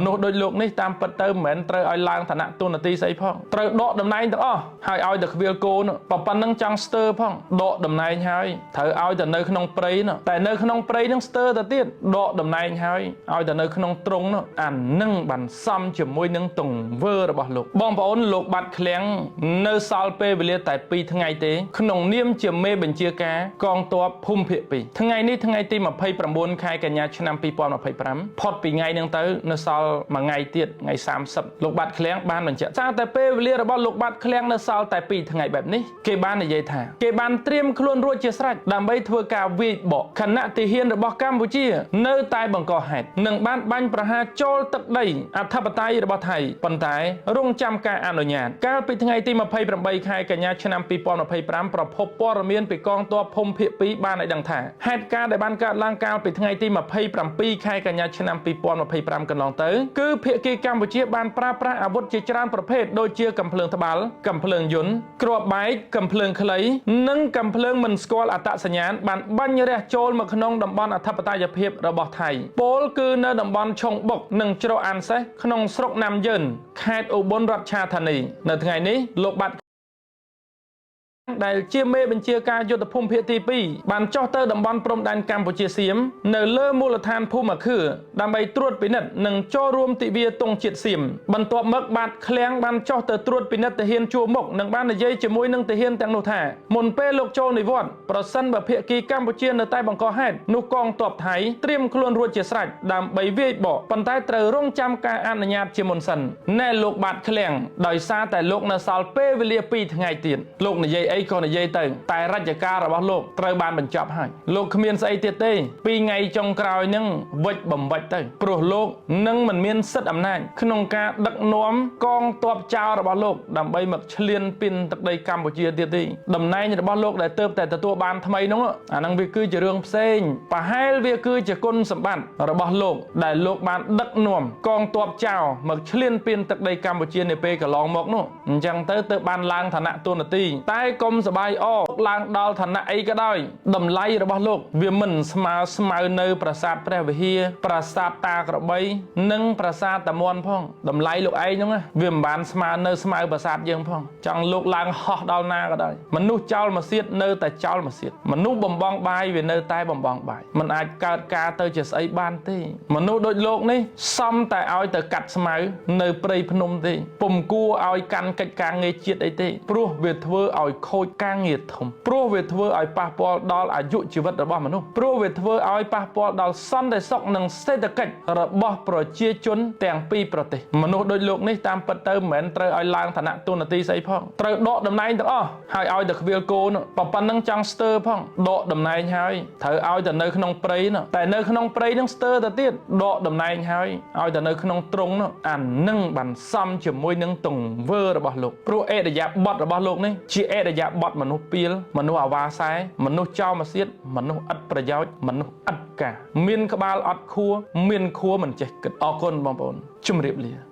នោះដោយលោកនេះតាមពិតទៅមិនមែនត្រូវឲ្យឡើងឋានៈទូនាទីស្អីផងត្រូវដកតំណែងទាំងអស់ហើយឲ្យតែខ្វៀលគោនោះប៉ុណ្ណឹងចង់ស្ទើរផងដកតំណែងហើយត្រូវឲ្យតែនៅក្នុងព្រៃនោះតែនៅក្នុងព្រៃនឹងស្ទើរទៅទៀតដកតំណែងហើយឲ្យតែនៅក្នុងទ្រុងនោះអានឹងបានសមជាមួយនឹងទង្វើរបស់លោកបងប្អូនលោកបាត់ឃ្លាំងនៅសល់ពេលវេលាតែ2ថ្ងៃទេក្នុងនាមជាមេបញ្ជាការកងទ័ពភូមិភាគ2ថ្ងៃនេះថ្ងៃទី29ខែកញ្ញាឆ្នាំ2025ផុតពីថ្ងៃហ្នឹងទៅនៅសល់មួយថ្ងៃទៀតថ្ងៃ30លោកបាត់ឃ្លាំងបានបញ្ជាក់ថាតែពេលវេលារបស់លោកបាត់ឃ្លាំងនៅសល់តែ2ថ្ងៃបែបនេះគេបាននិយាយថាគេបានត្រៀមខ្លួនរួចជាស្រេចដើម្បីធ្វើការវាយបកគណៈទាហានរបស់កម្ពុជានៅតែបង្កហេតុនិងបានបាញ់ប្រហារចូលទឹកដីអធិបតេយ្យរបស់ថៃប៉ុន្តែរងចាំការអនុញ្ញាតកាលពីថ្ងៃទី28ខែកញ្ញាឆ្នាំ2025ប្រភពព័ត៌មានពីកងទ័ពភូមិភាគ2បានឲ្យដឹងថាហេតុការណ៍ដែលបានកើតឡើងកាលពីថ្ងៃទី27ខែកញ្ញាឆ្នាំ2025កន្លងទៅគឺភាគីកម្ពុជាបានប្រើប្រាស់អាវុធជាច្រើនប្រភេទដូចជាកាំភ្លើងត្បាល់កាំភ្លើងយន្តគ្រាប់បែកកាំភ្លើងខ្លីនិងកាំភ្លើងមិនស្គាល់អត្តសញ្ញាណបានបាញ់រះចូលមកក្នុងតំបន់អធិបតេយ្យភាពរបស់ថៃពោលគឺនៅតំបន់ឆុងបុកនិងច្រកអានសេះក្នុងស្រុកណាំយឺនខេត្តឧបលរដ្ឋឆាធានីនៅថ្ងៃនេះលោកបាត់ដែលជាមេបញ្ជាការយុទ្ធភូមិភាគទី2បានចុះទៅតំបន់ព្រំដែនកម្ពុជាសៀមនៅលើមូលដ្ឋានភូមិអាខឿដើម្បីត្រួតពិនិត្យនិងចូលរួមទិវាទង់ជាតិសៀមបន្ទាប់មកបាត់ឃ្លាំងបានចុះទៅត្រួតពិនិត្យទាហានជួរមុខនិងបាននិយាយជាមួយនឹងទាហានទាំងនោះថាមុនពេលលោកចូលនិវត្តន៍ប្រសិនបើភាគីកម្ពុជានៅតែបង្កហេតុនោះកងទ័ពថៃត្រៀមខ្លួនរួចជាស្រេចដើម្បីវាយបកប៉ុន្តែត្រូវរងចាំការអនុញ្ញាតជាមុនសិនណែលោកបាត់ឃ្លាំងដោយសារតែលោកនៅសល់ពេលវេលា2ថ្ងៃទៀតលោកនិយាយក៏និយាយទៅតែរជ្ជកាលរបស់លោកត្រូវបានបញ្ចប់ហើយលោកគ្មានស្អីទៀតទេ2ថ្ងៃចុងក្រោយនឹងវិច្ចបំវិច្ចទៅព្រោះលោកនឹងមិនមានសិទ្ធិអំណាចក្នុងការដឹកនាំកងទ័ពចោររបស់លោកដើម្បីមកឈ្លានពានទឹកដីកម្ពុជាទៀតទេតំណែងរបស់លោកដែលទើបតែទទួលបានថ្មីនោះអានឹងវាគឺជារឿងផ្សេងប្រហែលវាគឺជាគុណសម្បត្តិរបស់លោកដែលលោកបានដឹកនាំកងទ័ពចោរមកឈ្លានពានទឹកដីកម្ពុជានាពេលកន្លងមកនោះអញ្ចឹងទៅបានឡើងឋានៈទូនាទីតែកុំសបាយអឡើងដល់ឋានៈអីក៏ដោយតម្លៃរបស់លោកវាមិនស្មើនៅប្រាសាទព្រះវិហារប្រាសាទតាក្របីនិងប្រាសាទតាមាន់ផងតម្លៃលោកឯងហ្នឹងវាមិនបានស្មើប្រាសាទយើងផងចង់លោកឡើងហោះដល់ណាក៏ដោយមនុស្សចោលមកសៀតនៅតែចោលមកសៀតមនុស្សបំបងបាយវានៅតែបំបងបាយមិនអាចកើតការទៅជាស្អីបានទេមនុស្សដូចលោកនេះសមតែឲ្យទៅកាត់ស្មៅនៅព្រៃភ្នំទេពុំគួរឲ្យកាន់កិច្ចការងារជាតិអីទេព្រោះវាធ្វើឲ្យខូចការងារធំព្រោះវាធ្វើឲ្យប៉ះពាល់ដល់អាយុជីវិតរបស់មនុស្សព្រោះវាធ្វើឲ្យប៉ះពាល់ដល់សន្តិសុខនិងសេដ្ឋកិច្ចរបស់ប្រជាជនទាំងពីរប្រទេសមនុស្សដូចលោកនេះតាមពិតទៅមិនមែនត្រូវឲ្យឡើងឋានៈទូនាទីស្អីផងត្រូវដកតំណែងទាំងអស់ហើយឲ្យតែខ្វៀលគោនោះប៉ុណ្ណឹងចង់ស្ទើរផងដកតំណែងហើយត្រូវឲ្យតែនៅក្នុងព្រៃនោះតែនៅក្នុងព្រៃនឹងស្ទើរទៅទៀតដកតំណែងហើយឲ្យតែនៅក្នុងទ្រុងនោះអានឹងបានសមជាមួយនឹងទង្វើរបស់លោកព្រោះអេរយាប័តរបស់លោកនេះជាអេរយាប័តមនុស្សពីលមនុស្សអាវ៉ាសែមនុស្សចោលមកសៀតមនុស្សឥតប្រយោជន៍មនុស្សឥតការមានក្បាលអត់ខួរមានខួរមិនចេះគិតអរគុណបងប្អូនជម្រាបលា